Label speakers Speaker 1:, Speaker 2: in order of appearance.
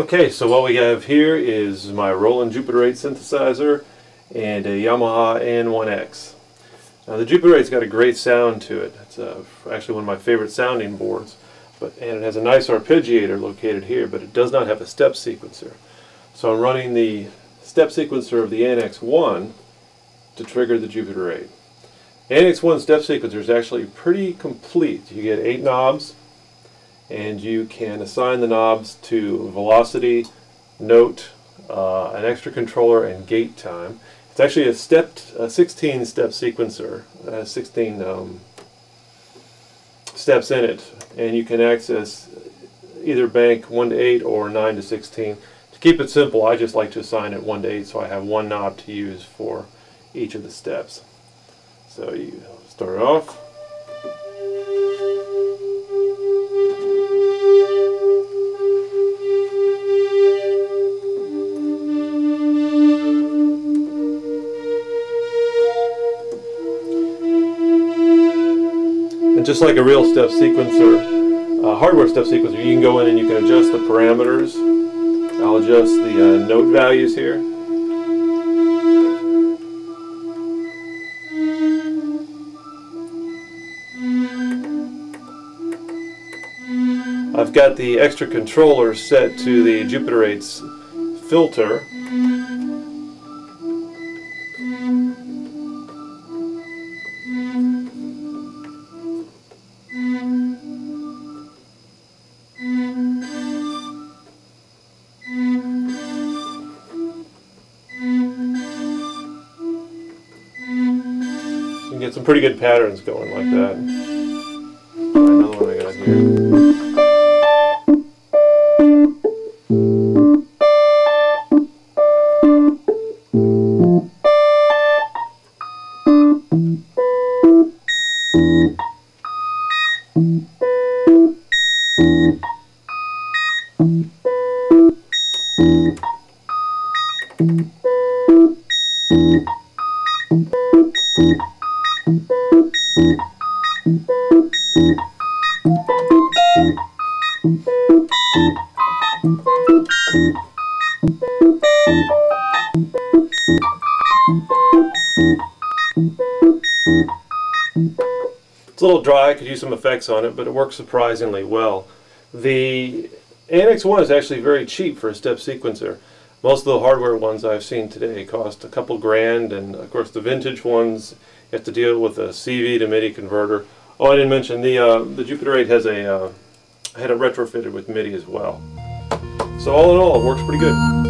Speaker 1: Okay, so what we have here is my Roland Jupiter 8 synthesizer and a Yamaha AN1x. Now the Jupiter 8's got a great sound to it. It's actually one of my favorite sounding boards, and it has a nice arpeggiator located here, but it does not have a step sequencer. So I'm running the step sequencer of the AN1x to trigger the Jupiter 8. AN1x step sequencer is actually pretty complete. You get 8 knobs, and you can assign the knobs to velocity, note, an extra controller, and gate time. It's actually a 16-step sequencer, 16 steps in it, and you can access either bank 1 to 8 or 9 to 16. To keep it simple, I just like to assign it 1 to 8, so I have one knob to use for each of the steps. So you start off. And just like a real step sequencer, hardware step sequencer, you can go in and you can adjust the parameters. I'll adjust the note values here. I've got the extra controller set to the Jupiter 8's filter. You can get some pretty good patterns going like that. Another one I got here. It's a little dry, I could use some effects on it, but it works surprisingly well. The AN1x is actually very cheap for a step sequencer. Most of the hardware ones I've seen today cost a couple grand, and of course the vintage ones you have to deal with a CV to MIDI converter. Oh, I didn't mention the Jupiter 8 has had it retrofitted with MIDI as well. So all in all, it works pretty good.